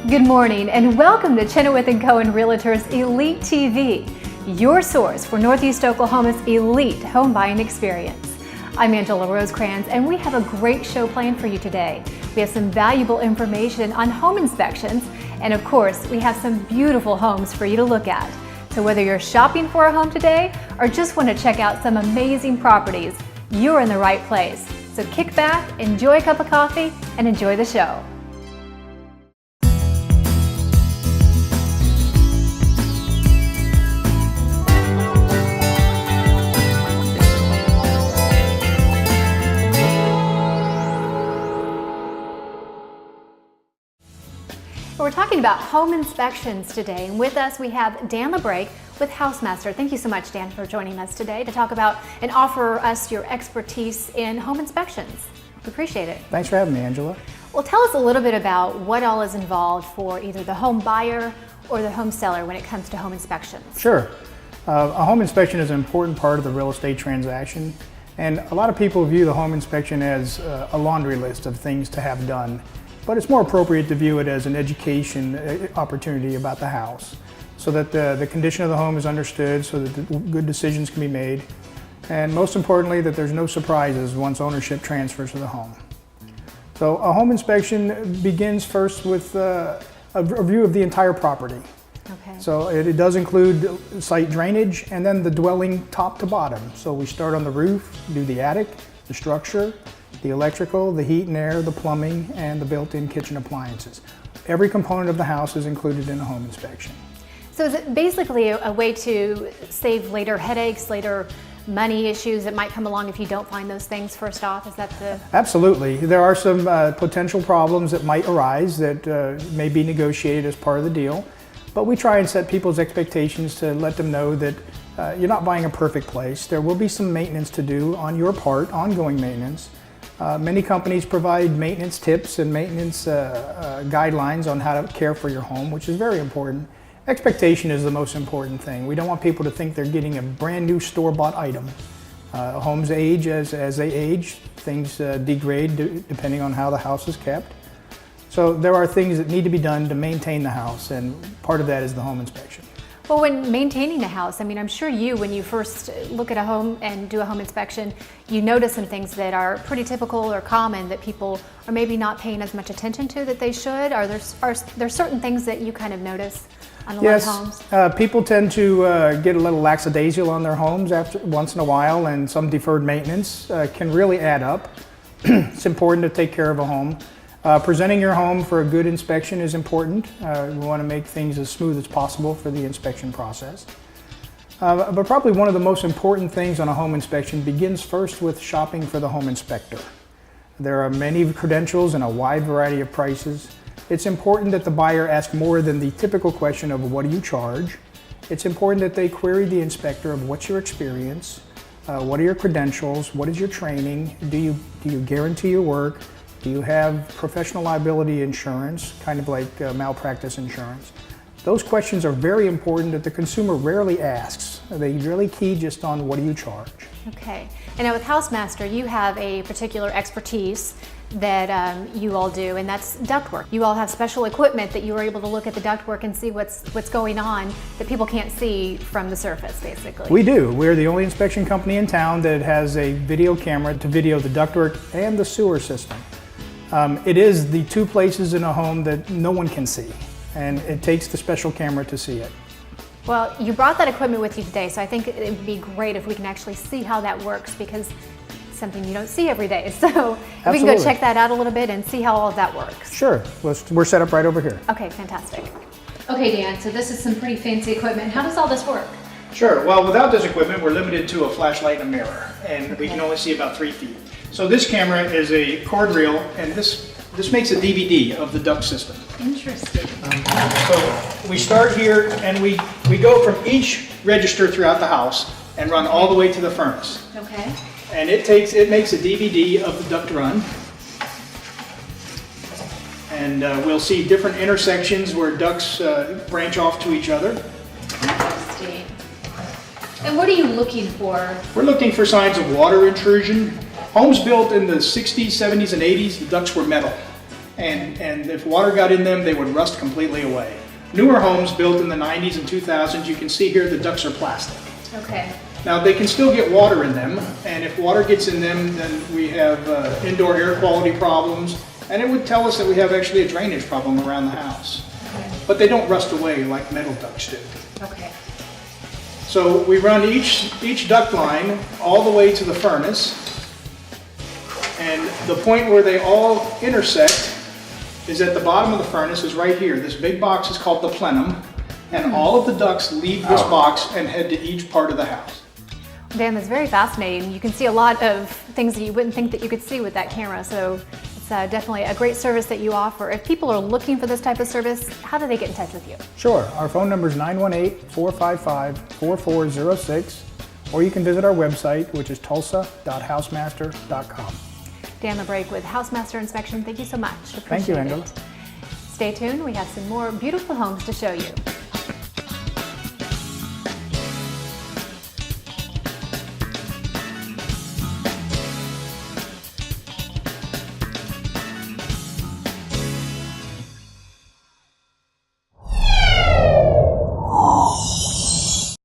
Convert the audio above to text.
Good morning and welcome to Chinowth Cohen Realtors Elite TV, your source for Northeast Oklahoma's elite home buying experience. I'm Angela Rosecrans and we have a great show planned for you today. We have some valuable information on home inspections and of course we have some beautiful homes for you to look at. So whether you're shopping for a home today or just want to check out some amazing properties, you're in the right place. So kick back, enjoy a cup of coffee, and enjoy the show. We're talking about home inspections today, and with us we have Dan LaBrake with HouseMaster. Thank you so much, Dan, for joining us today to talk about and offer us your expertise in home inspections. We appreciate it. Thanks for having me, Angela. Well, tell us a little bit about what all is involved for either the home buyer or the home seller when it comes to home inspections. Sure. A home inspection is an important part of the real estate transaction, and a lot of people view the home inspection as a laundry list of things to have done. But it's more appropriate to view it as an education opportunity about the house so that the condition of the home is understood, so that good decisions can be made, and most importantly that there's no surprises once ownership transfers to the home. So a home inspection begins first with a view of the entire property. Okay. So it does include site drainage and then the dwelling top to bottom. So we start on the roof, do the attic, the structure, the electrical, the heat and air, the plumbing, and the built-in kitchen appliances. Every component of the house is included in a home inspection. So is it basically a way to save later headaches, later money issues that might come along if you don't find those things first off? Is that the... Absolutely. There are some potential problems that might arise that may be negotiated as part of the deal, but we try and set people's expectations to let them know that you're not buying a perfect place. There will be some maintenance to do on your part, ongoing maintenance. Many companies provide maintenance tips and maintenance guidelines on how to care for your home, which is very important. Expectation is the most important thing. We don't want people to think they're getting a brand new store-bought item. Homes age as they age. Things degrade depending on how the house is kept. So there are things that need to be done to maintain the house, and part of that is the home inspection. Well, when maintaining a house, I mean, I'm sure when you first look at a home and do a home inspection, you notice some things that are pretty typical or common that people are maybe not paying as much attention to that they should. Are there certain things that you kind of notice on a lot of homes? Yes, people tend to get a little lackadaisical on their homes once in a while, and some deferred maintenance can really add up. It's important to take care of a home. Presenting your home for a good inspection is important. We want to make things as smooth as possible for the inspection process. But probably one of the most important things on a home inspection begins first with shopping for the home inspector. There are many credentials and a wide variety of prices. It's important that the buyer ask more than the typical question of what do you charge. It's important that they query the inspector of what's your experience, what are your credentials, what is your training, do you guarantee your work, do you have professional liability insurance, kind of like malpractice insurance? Those questions are very important that the consumer rarely asks. They really key just on what do you charge. Okay. And now with HouseMaster, you have a particular expertise that you all do, and that's ductwork. You all have special equipment that you are able to look at the ductwork and see what's going on that people can't see from the surface, basically. We do. We're the only inspection company in town that has a video camera to video the ductwork and the sewer system. It is the two places in a home that no one can see, and it takes the special camera to see it. Well, you brought that equipment with you today, so I think it would be great if we can actually see how that works, because it's something you don't see every day. So if we can go check that out a little bit and see how all of that works. Sure. We're set up right over here. Okay, fantastic. Okay, Dan, so this is some pretty fancy equipment. How does all this work? Sure. Well, without this equipment, we're limited to a flashlight and a mirror, and we can only see about 3 feet. So this camera is a cord reel, and this makes a DVD of the duct system. Interesting. So we start here, and we go from each register throughout the house and run all the way to the furnace. Okay. And it makes a DVD of the duct run. And we'll see different intersections where ducts branch off to each other. Interesting. And what are you looking for? We're looking for signs of water intrusion. Homes built in the 60s, 70s, and 80s, the ducts were metal. and if water got in them, they would rust completely away. Newer homes built in the 90s and 2000s, you can see here the ducts are plastic. Okay. Now they can still get water in them, and if water gets in them, then we have indoor air quality problems, and it would tell us that we have actually a drainage problem around the house. Okay. But they don't rust away like metal ducts do. Okay. So we run each duct line all the way to the furnace, and the point where they all intersect is at the bottom of the furnace is right here. This big box is called the plenum, and all of the ducts leave this box and head to each part of the house. Dan, that's very fascinating. You can see a lot of things that you wouldn't think that you could see with that camera, so it's definitely a great service that you offer. If people are looking for this type of service, how do they get in touch with you? Sure. Our phone number is 918-455-4406, or you can visit our website, which is tulsa.housemaster.com. Dan LaBrake with HouseMaster Inspection, thank you so much. Thank you, Angela. Stay tuned, we have some more beautiful homes to show you.